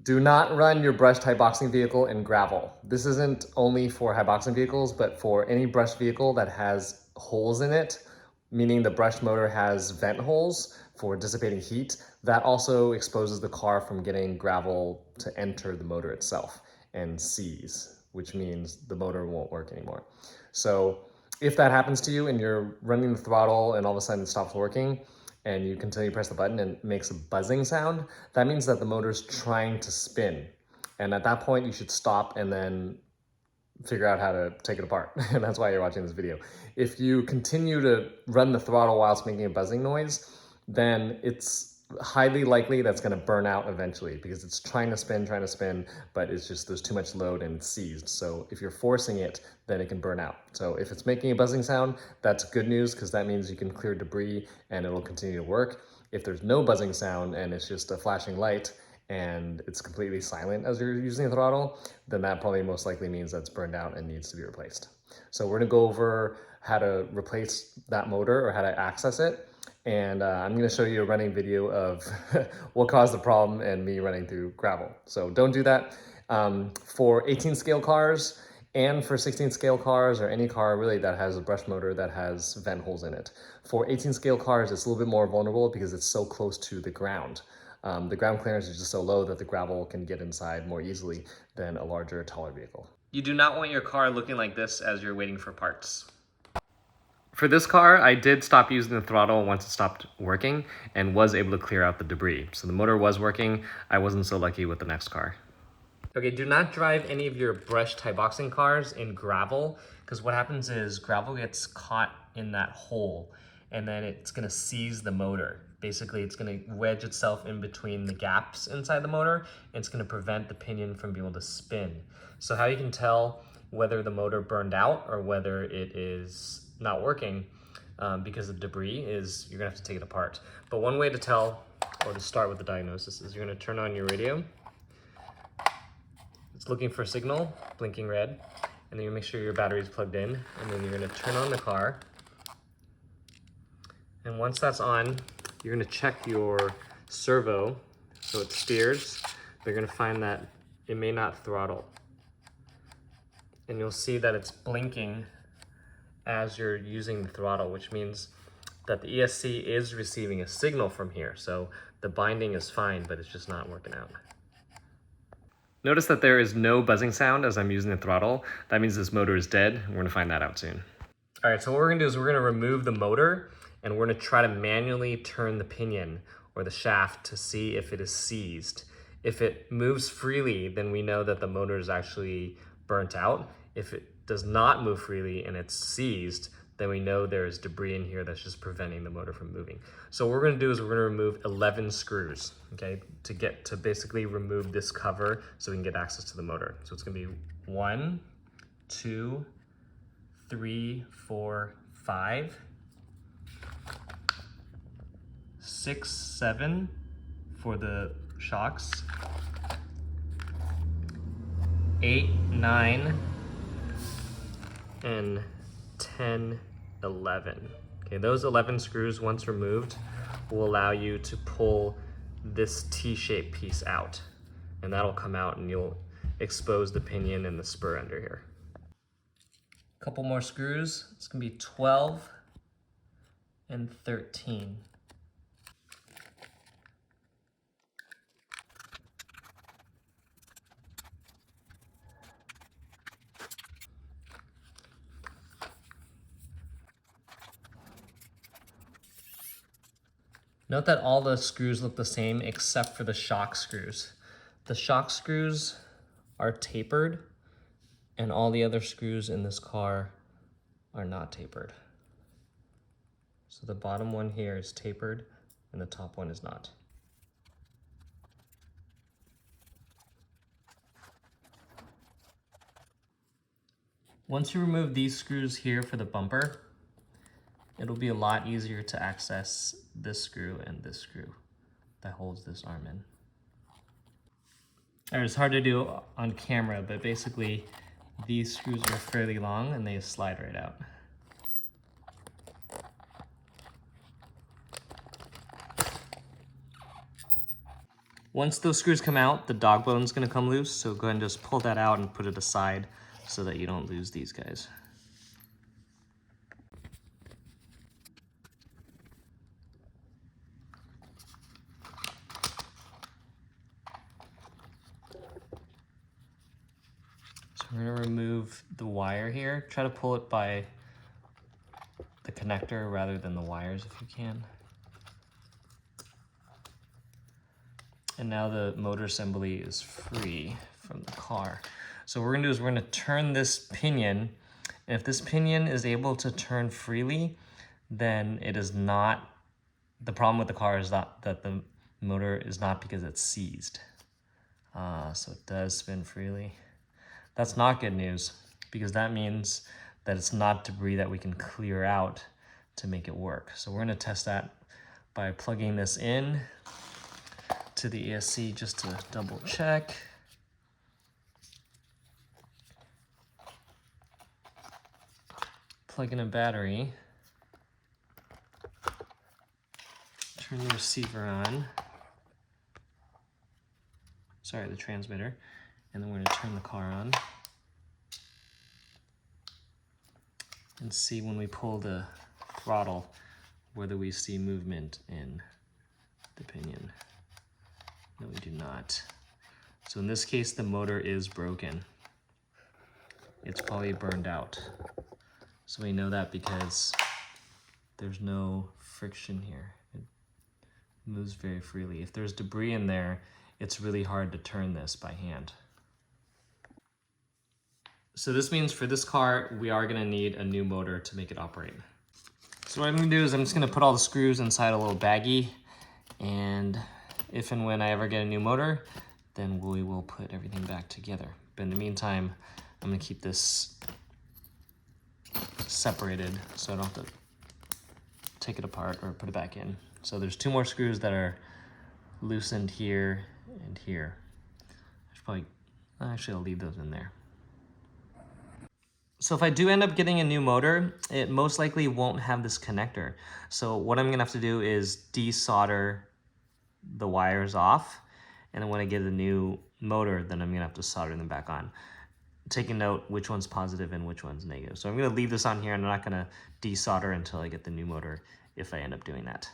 Do not run your brushed Haiboxing vehicle in gravel. This isn't only for Haiboxing vehicles, but for any brushed vehicle that has holes in it, meaning the brushed motor has vent holes for dissipating heat. That also exposes the car from getting gravel to enter the motor itself and seize, which means the motor won't work anymore. So if that happens to you and you're running the throttle and all of a sudden it stops working, and you continue to press the button and it makes a buzzing sound, that means that the motor's trying to spin. And at that point, you should stop and then figure out how to take it apart. And that's why you're watching this video. If you continue to run the throttle while it's making a buzzing noise, then it's highly likely that's gonna burn out eventually because it's trying to spin, but it's just, there's too much load and it's seized. So if you're forcing it, then it can burn out. So if it's making a buzzing sound, that's good news because that means you can clear debris and it'll continue to work. If there's no buzzing sound and it's just a flashing light and it's completely silent as you're using the throttle, then that probably most likely means that's burned out and needs to be replaced. So we're gonna go over how to replace that motor or how to access it. And I'm gonna show you a running video of what caused the problem and me running through gravel. So don't do that. For 18 scale cars and for 16 scale cars or any car really that has a brush motor that has vent holes in it. For 18 scale cars, it's a little bit more vulnerable because it's so close to the ground. The ground clearance is just so low that the gravel can get inside more easily than a larger, taller vehicle. You do not want your car looking like this as you're waiting for parts. For this car, I did stop using the throttle once it stopped working and was able to clear out the debris. So the motor was working. I wasn't so lucky with the next car. Okay, do not drive any of your brushed Haiboxing cars in gravel because what happens is gravel gets caught in that hole and then it's gonna seize the motor. Basically, it's gonna wedge itself in between the gaps inside the motor and it's gonna prevent the pinion from being able to spin. So how you can tell whether the motor burned out or whether it is not working because of debris is you're gonna have to take it apart. But one way to tell, or to start with the diagnosis, is you're gonna turn on your radio. It's looking for a signal, blinking red, and then you make sure your battery is plugged in, and then you're gonna turn on the car. And once that's on, you're gonna check your servo, so it steers. They're gonna find that it may not throttle. And you'll see that it's blinking as you're using the throttle, which means that the ESC is receiving a signal from here. So the binding is fine, but it's just not working out. Notice that there is no buzzing sound as I'm using the throttle. That means this motor is dead. We're gonna find that out soon. All right, so what we're gonna do is we're gonna remove the motor and we're gonna try to manually turn the pinion or the shaft to see if it is seized. If it moves freely, then we know that the motor is actually burnt out. If it does not move freely and it's seized, then we know there's debris in here that's just preventing the motor from moving. So what we're gonna do is we're gonna remove 11 screws, okay, to basically remove this cover so we can get access to the motor. So it's gonna be 1, 2, 3, 4, 5, 6, 7 for the shocks, 8, 9, and 10, 11. Okay, those 11 screws, once removed, will allow you to pull this T-shaped piece out. And that'll come out and you'll expose the pinion and the spur under here. A couple more screws. It's gonna be 12 and 13. Note that all the screws look the same except for the shock screws. The shock screws are tapered and all the other screws in this car are not tapered. So the bottom one here is tapered and the top one is not. Once you remove these screws here for the bumper, it'll be a lot easier to access this screw and this screw that holds this arm in. It's hard to do on camera, but basically these screws are fairly long and they slide right out. Once those screws come out, the dog bone's gonna come loose, so go ahead and just pull that out and put it aside so that you don't lose these guys. So we're gonna remove the wire here. Try to pull it by the connector rather than the wires if you can. And now the motor assembly is free from the car. So what we're gonna do is we're gonna turn this pinion, and if this pinion is able to turn freely, then it is not, the problem with the car is not that the motor is not because it's seized. So it does spin freely. That's not good news, because that means that it's not debris that we can clear out to make it work. So we're gonna test that by plugging this in to the ESC just to double check. Plug in a battery. Turn the receiver on. Sorry, the transmitter. And then we're gonna turn the car on. And see when we pull the throttle, whether we see movement in the pinion. No, we do not. So in this case, the motor is broken. It's probably burned out. So we know that because there's no friction here. It moves very freely. If there's debris in there, it's really hard to turn this by hand. So this means for this car, we are gonna need a new motor to make it operate. So what I'm gonna do is I'm just gonna put all the screws inside a little baggie, and if and when I ever get a new motor, then we will put everything back together. But in the meantime, I'm gonna keep this separated so I don't have to take it apart or put it back in. So there's 2 more screws that are loosened here and here. Actually, I'll leave those in there. So if I do end up getting a new motor, it most likely won't have this connector. So what I'm gonna have to do is desolder the wires off, and then when I get a new motor, then I'm gonna have to solder them back on. Taking note which one's positive and which one's negative. So I'm gonna leave this on here, and I'm not gonna desolder until I get the new motor if I end up doing that.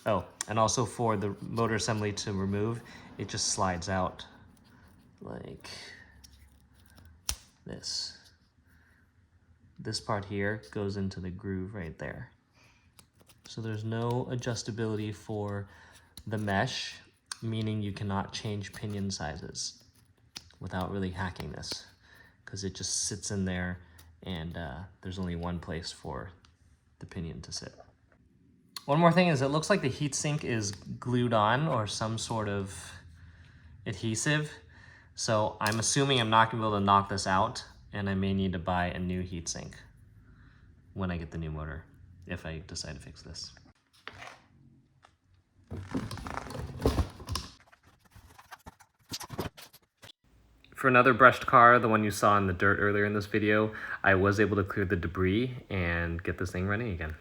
Oh, and also for the motor assembly to remove, it just slides out like this. This part here goes into the groove right there. So there's no adjustability for the mesh, meaning you cannot change pinion sizes without really hacking this, because it just sits in there, and there's only one place for the pinion to sit. One more thing is it looks like the heatsink is glued on or some sort of adhesive. So I'm assuming I'm not gonna be able to knock this out, and I may need to buy a new heatsink when I get the new motor, if I decide to fix this. For another brushed car, the one you saw in the dirt earlier in this video, I was able to clear the debris and get this thing running again.